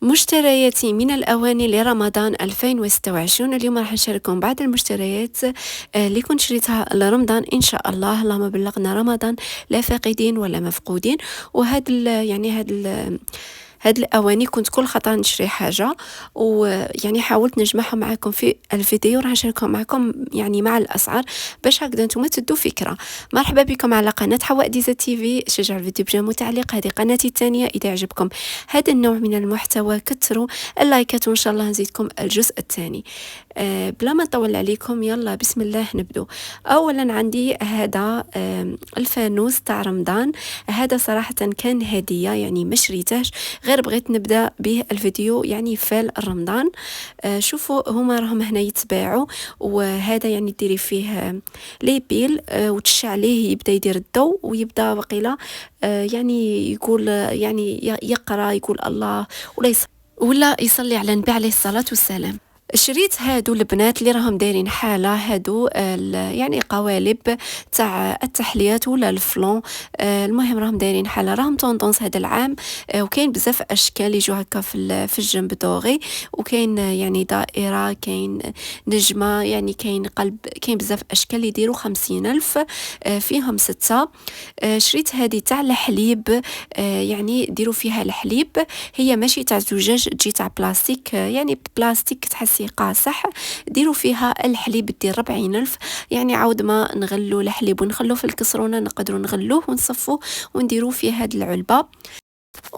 مشترياتي من الأواني لرمضان 2026. اليوم راح نشارككم بعض المشتريات اللي كنت شريتها لرمضان إن شاء الله. اللهم بلغنا رمضان لا فاقدين ولا مفقودين. هاد الأواني كنت كل خطرة نشري حاجة، ويعني حاولت نجمعهم معكم في الفيديو، راح نشاركهم معكم يعني مع الأسعار باش هكذا نتوما تدوا فكرة. مرحبا بكم على قناة حواء ديزا تي في. شجعوا الفيديو بجيم وتعليق، هذه قناتي الثانية. إذا عجبكم هذا النوع من المحتوى كثروا اللايكات وإن شاء الله نزيدكم الجزء الثاني. بلا ما نطول عليكم يلا بسم الله نبدو. أولا عندي هذا الفانوس تاع رمضان. هذا صراحة كان هدية، يعني ما شريتهش، غير بغيت نبدا به الفيديو يعني فال رمضان. شوفوا هما راهم هنا يتباعوا، وهذا يعني ديري فيه لي بيل وتشعليه يبدا يدير الضوء ويبدا وقيله يعني يقول يعني يقرا يقول الله ولا يصلي على النبي عليه الصلاة والسلام. شريت هادو البنات اللي راهم دايرين حالة، هادو يعني قوالب تاع التحليات ولا الفلون. المهم راهم دايرين حالة، راهم طوندونس هذا العام. وكاين بزاف اشكال يجوا هكا في الجنب دوغي، وكاين يعني دائرة، كاين نجمة، يعني كاين قلب، كاين بزاف اشكال يديروا 50,000. فيهم 6. شريت هذه تاع الحليب، يعني ديروا فيها الحليب، هي ماشي تاع زجاج، تجي تاع بلاستيك، يعني بلاستيك تحسيه قاصح. ديروا فيها الحليب دير 40,000. يعني عاود ما نغلو الحليب ونخلوه في الكسرونة، نقدروا نغلوه ونصفوه ونديروا فيه هاد العلبة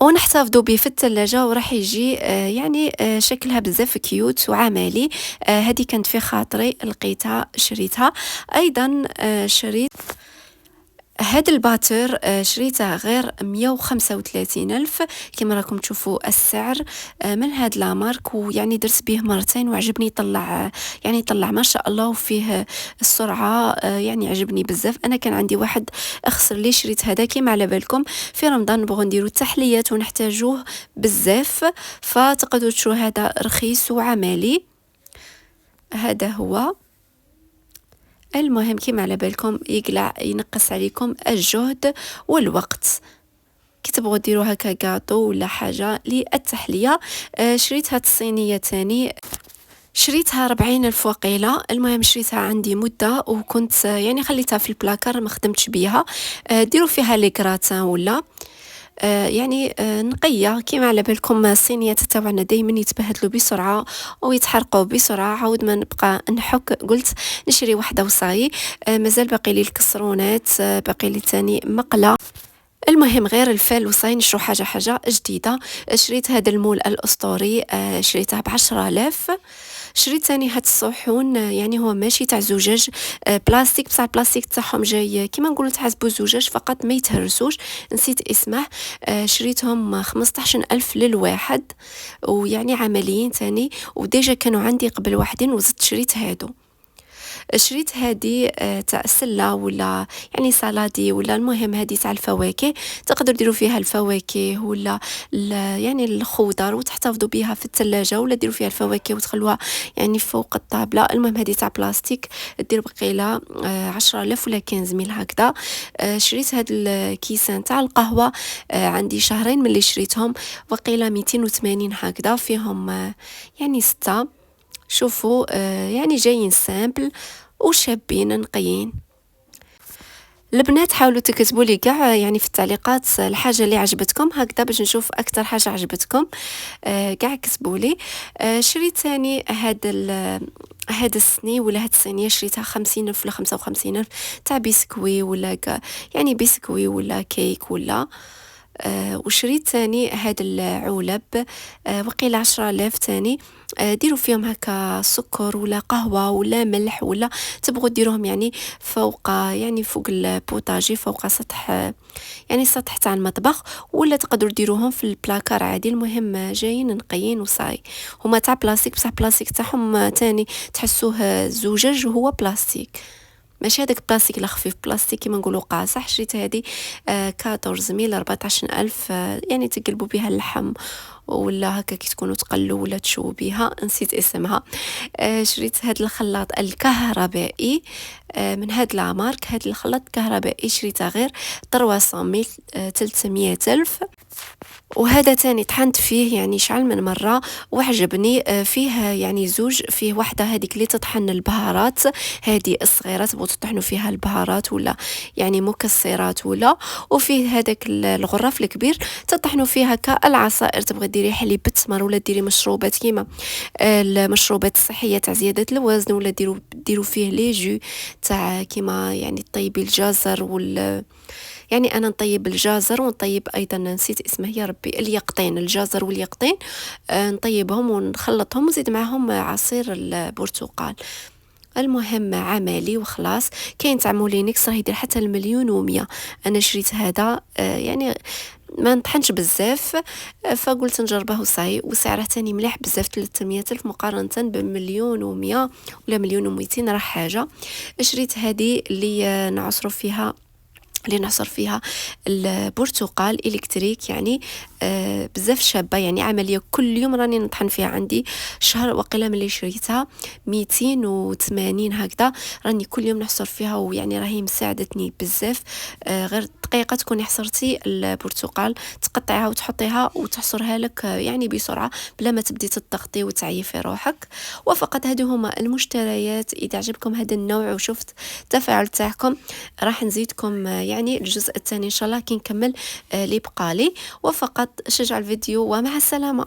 ونحتفظوا به في الثلاجة، وراح يجي يعني شكلها بزاف كيوت وعملي. هذه كانت في خاطري لقيتها شريتها. ايضا شريت هاد الباتر، شريته غير 135,000 كما راكم تشوفوا السعر. من هاد لامارك، ويعني درت به مرتين وعجبني، طلع ما شاء الله، وفيه السرعة يعني عجبني بزاف. انا كان عندي واحد اخسر لي شريت هذا، كيما على بالكم في رمضان نبغوا نديروا التحليات ونحتاجوه بزاف، فتقدروا تشوفوا هذا رخيص وعملي. هذا هو المهم كيما على بالكم ينقص عليكم الجهد والوقت كي تبغوا ديروا هكا كاطو ولا حاجه للتحليه. شريت هاد الصينيه تاني، شريتها 40,000 وقيله. المهم شريتها عندي مده وكنت يعني خليتها في البلاكار ما خدمتش بيها. ديروا فيها لي كراتان ولا يعني نقية. كيما على بالكم الصينيات تاعنا دايما يتبهدلوا بسرعة ويتحرقوا بسرعة، عاود ما نبقى نحك قلت نشري واحدة وصاي. مازال باقي لي الكسرونات، باقي لي تاني مقلة. المهم غير الفال وصاي نشرو حاجة جديدة. شريت هذا المول الأسطوري، شريته ب10,000. شريت ثاني هاد الصحون، يعني هو ماشي تاع زجاج، بلاستيك، بصح البلاستيك تاعهم جاي كيما نقولوا تحسبوا زجاج فقط ما يتهرسوش، نسيت اسمه. شريتهم 15,000 للواحد، ويعني عمليين ثاني، وديجا كانوا عندي قبل واحدين وزدت شريت هادو. شريت هذه تاع سلة ولا يعني سالادي، ولا المهم هذه تاع الفواكه، تقدر ديروا فيها الفواكه ولا يعني الخضر وتحتفظوا بها في الثلاجة، ولا ديروا فيها الفواكه وتخلوها يعني فوق الطابلة. المهم هذه تاع بلاستيك دير بقيلة 10,000 ولا 15,000 هكذا. شريت هاد الكيسان تاع القهوة، عندي شهرين من اللي شريتهم، وقيلة 280 هكذا، فيهم يعني 6. شوفوا يعني جايين سامبل وشابين نقيين. البنات حاولوا تكتبوا لي كاع يعني في التعليقات الحاجه اللي عجبتكم هكذا باش نشوف اكثر حاجه عجبتكم. كاع كتبوا لي. شريت ثاني هاد السني ولا هاد الصينيه، شريتها 50,000 ولا 55,000 تاع بسكوي ولا يعني بسكوي ولا كيك ولا. وشريت ثاني هاد العلب، وقيل 10,000 ثاني. ديروا فيهم هكا سكر ولا قهوة ولا ملح، ولا تبغوا ديروهم يعني فوق، يعني فوق البوتاجي، فوق سطح، يعني سطح تاع المطبخ، ولا تقدروا ديروهم في البلاكار عادي. المهم جايين نقيين وصاي. هما تاع بلاستيك، بصح بلاستيك تاعهم تاني تحسوه زجاج وهو بلاستيك، ماشي هذاك بلاستيك الخفيف، بلاستيك كيما نقولوا قاصح. شريت هذه 14,000 14,000، يعني تقلبوا بها اللحم ولا هكا كي تكونوا تقلوا ولا تشووا بها، نسيت اسمها. شريت هاد الخلاط الكهربائي من هاد لا مارك. هاد الخلاط الكهربائي شريته غير 300 ميل، 300 ألف. وهذا تاني طحنت فيه يعني شحال من مرة وعجبني. فيه يعني زوج، فيه واحدة هذيك اللي تطحن البهارات، هذه الصغيرة تبغوا تطحنوا فيها البهارات ولا يعني مكسرات، ولا وفيه هذاك الغرف الكبير تطحنوا فيها كالعصائر، تبغي ديري حليب بالتمر ولا ديري مشروبات كيما المشروبات الصحية تاع زيادة الوزن، ولا ديروا فيه لي جو تاع كيما يعني طيبي الجزر يعني انا نطيب الجزر ونطيب ايضا، نسيت اسمه يا ربي، اليقطين، الجزر واليقطين. نطيبهم ونخلطهم ونزيد معهم عصير البرتقال. المهم عملي وخلاص. كاين تاع مولينكس راه يدير حتى المليون ومية. انا شريت هذا يعني ما نطحنش بزاف، فقلت نجربه وصاي، وسعره تاني مليح بزاف، 300 ألف مقارنة بمليون ومية ولا مليون وميتين راه حاجة. شريت هذه اللي نعصر فيها البرتقال إلكتريك، يعني بزاف شابة، يعني عملية كل يوم راني نطحن فيها. عندي شهر وقيله من اللي شريتها 280 هكذا، راني كل يوم نحصر فيها، ويعني راهي مساعدتني بزاف. غير دقيقة تكوني حصرتي البرتقال، تقطعيها وتحطيها وتحصرها لك يعني بسرعة بلا ما تبدي تضغطي وتعيفي روحك. وفقط هادو هما المشتريات. إذا عجبكم هذا النوع وشفت تفاعل تاعكم راح نزيدكم يعني الجزء الثاني إن شاء الله كي نكمل اللي بقالي. وفقط شجع الفيديو ومع السلامة.